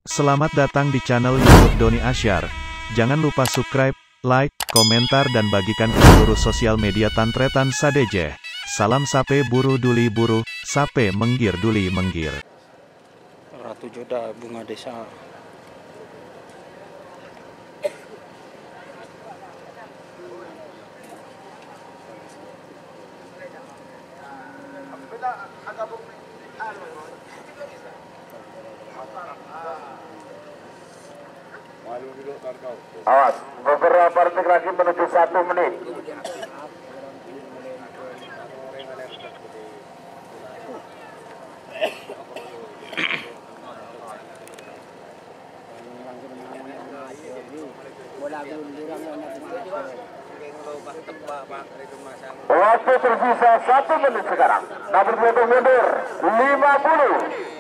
Selamat datang di channel YouTube Doni Asyar. Jangan lupa subscribe, like, komentar dan bagikan ke seluruh sosial media Tantretan Sadejeh. Salam sape buru duli buru, sape menggir duli menggir. Ratu Joda Bunga Desa. Awas, beberapa detik lagi menuju 1 menit. Waktu tersisa 1 menit sekarang. Nomor 20 mundur 50.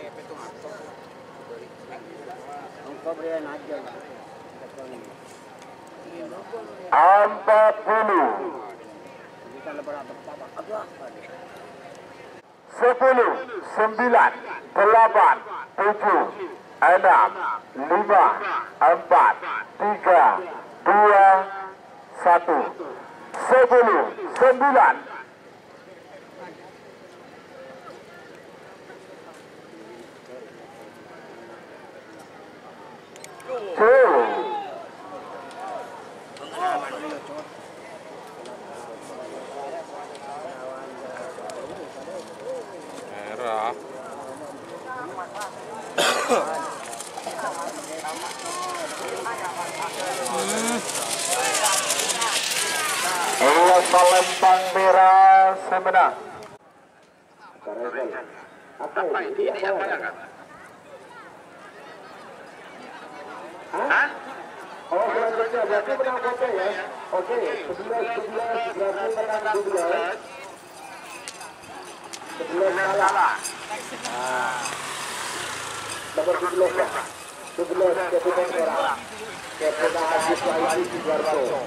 40. 10, 9, 8, 7, 6, 5, 4, 3, 2, 1. 10, 9. Merah. Palembang merah semenang. Apa ini? Apa ya kan? Hah? Oh, selanjutnya berarti menang kote ya. Oke, 11 berarti menang 12. 11 kalah. Nomor 12 ya. 12 Kepulauan Merah. Kepulauan Haji Suhaili Sujarto.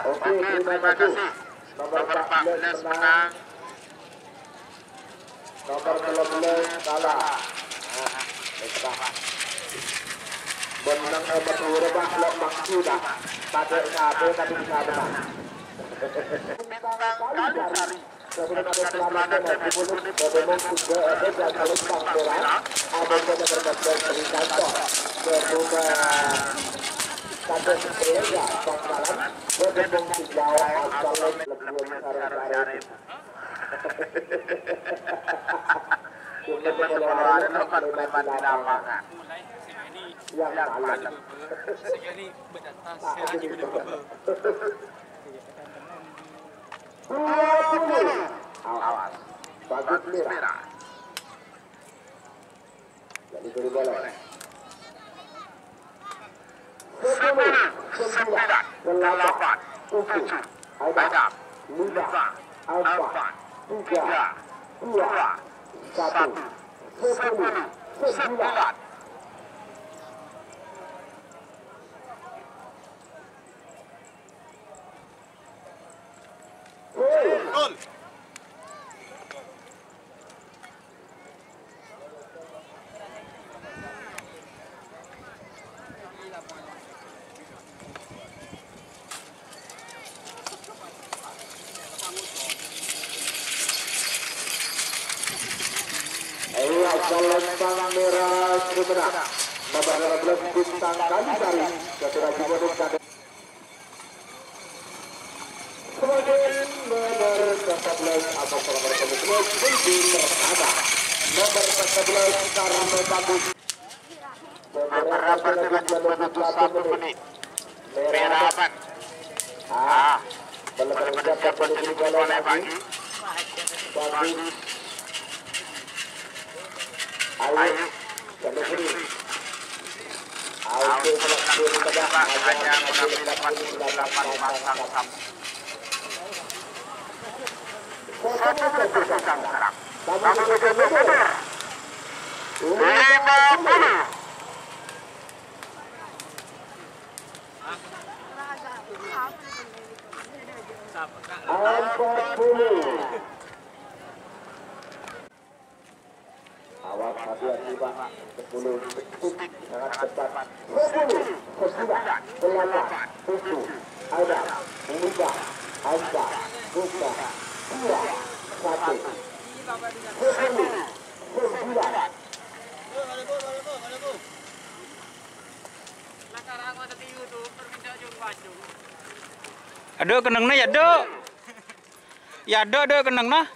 Oke, terima kasih. Nomor 14 menang. Nomor 12 kalah. Menang nomor 2 rebah belum sudah. Pada sabe tapi bisa menang. Kali-kali. Sebelum ada selamatnya masih bonus bonus juga ada dan kalau panggilan ada yang berbeda dari kantor. Kemudian sampai sebenarnya pangkalan bergabung di bawah asal lebih besar. Kita berlawan dengan lebat di lapangan. Yang malam. Segini berdatang sehari berdebat. 20. Awas. Bagus merah. Jadi beri bola. 10, 9, 8, 7, 6, 5, 4, 3, 2, 1. 10, 9. Gol. Palembang merah semenang. Nomor 12 Bintang Kalisari. Ketua bonus kade. Kemudian nomor 14 atau nomor 11 Kunci Persada. Nomor 14 Karno Bagus. Beberapa detik menuju 1 menit. Merah aman. Belum dapat posisi bola lagi. Bagus. Ayo, jalur kiri. Ayo, kiri tengah hanya mengambil 48 pasang sam. Satu sekarang. Nomor 7 mundur. Awas hati-hati Pak. 10 detik sangat cepat. 10, 9, 8, 7, ada 5, 4, 3, 2, 1. 10, 9. Aduh keneng na ya do. Ya do keneng na.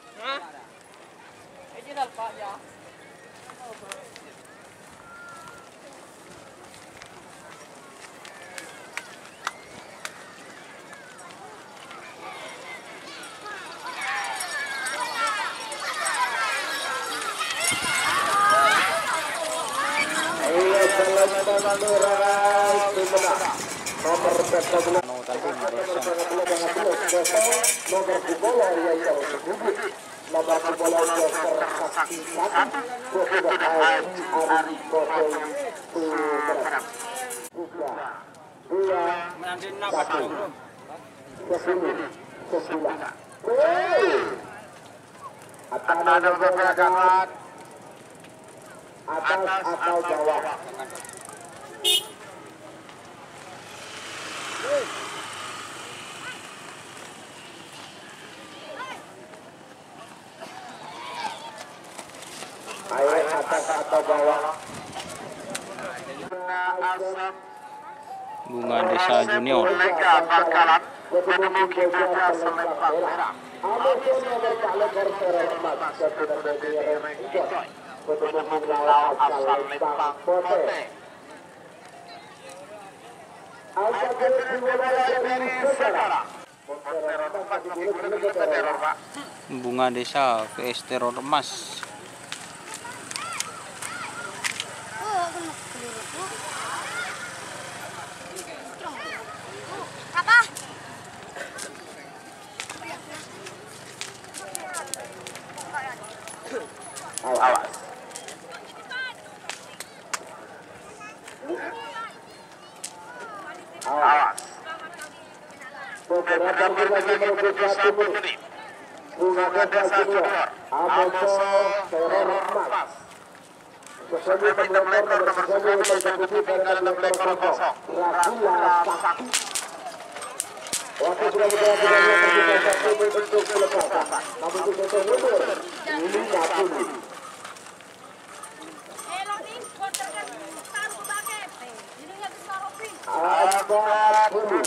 Atas atau bawah. Ayo atas atau bawah. Bunga Desa Junior. Bunga Desa VS Teror Emas. Awas. Awas. Beberapa lagi menuju 1 menit. Bunga Desa Junior. Amoso Teror Emas. Sesuai pemlempar nomor 1 tersebut pada pemlempar kosong. Ragila Sakti. Waktu sudah kita satu untuk pelepasan. Namun kita mundur. Ini 50. Ada dulu.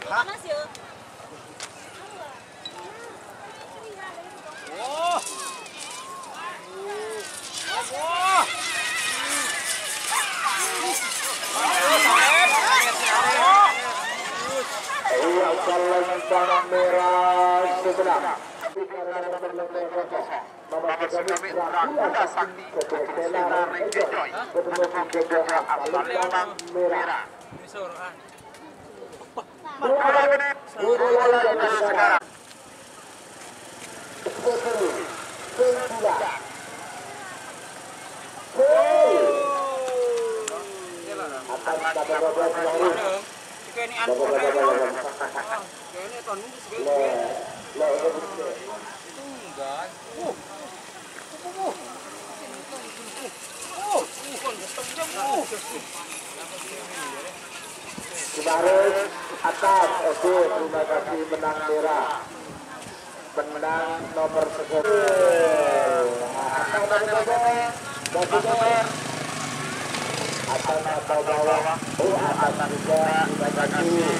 Panas ya? Iya, calon merah sebelah. Ragila Sakti Ketelar Enjoy bertemu juga Asalan Merah. Mulai dari sekarang. 10, 9. Akan pada 12 hari. Kemarin atas oke, terima kasih menang merah, menang nomor 10. Atas atau bawah, atas juga, terima kasih.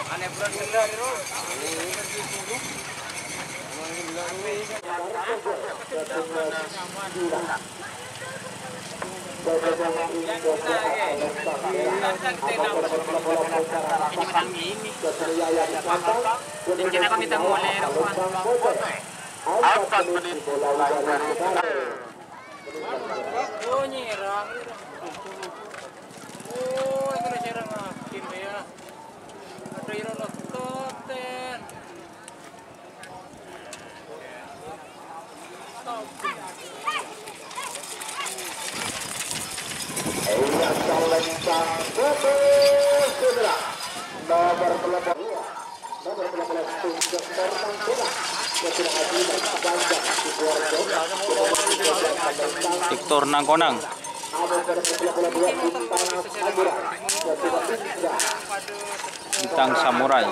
Aneh bulan gila itu. Oh nyerang. Oh itu nyerang akin ya. Ada iron toten. Victor Nangkonang. Bintang Samurai.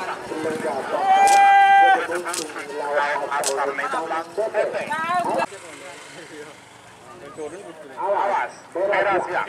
Awas, beres ya.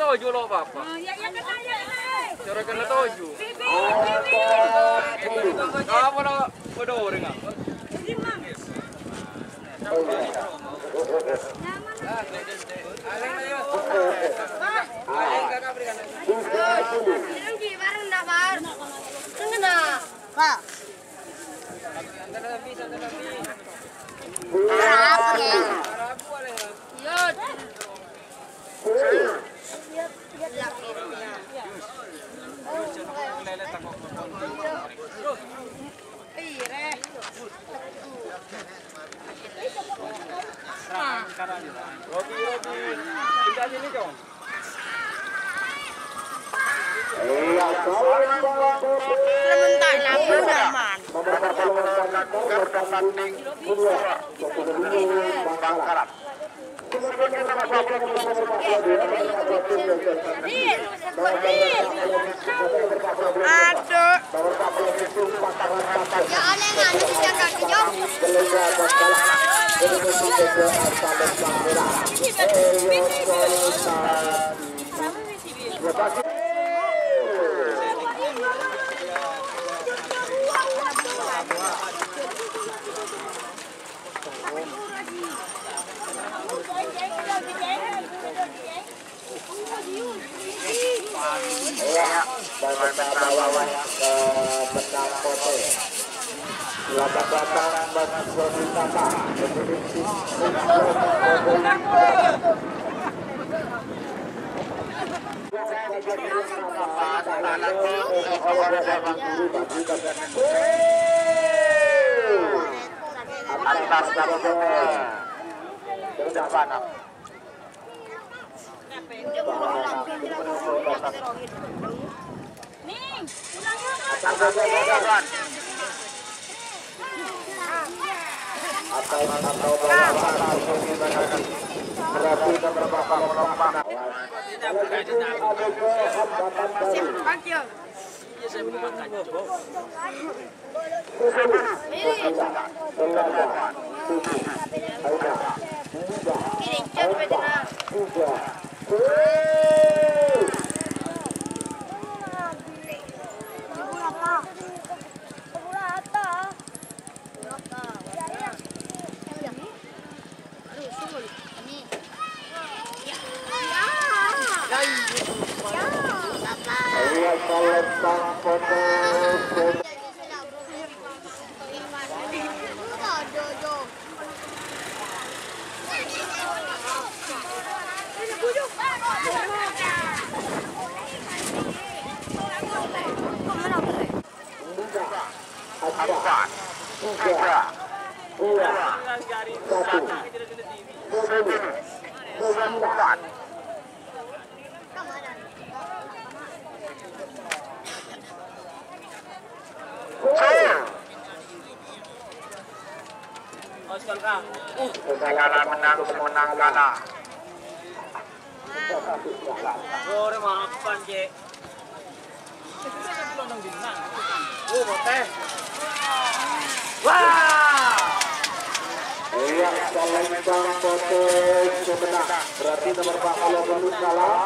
Toju lo Bapak. Cara kena toju. Apa lo pedori nggak? Robi. sini dong. Sebentar lama aman. Aduh. Ya oleh nganu sejak kaki jom. Segala menang semenang kalah. Ore maafkan, Cek. Oh, teh. Wah! Yang Salembang Pote Sumedang berarti nomor 40 kalah.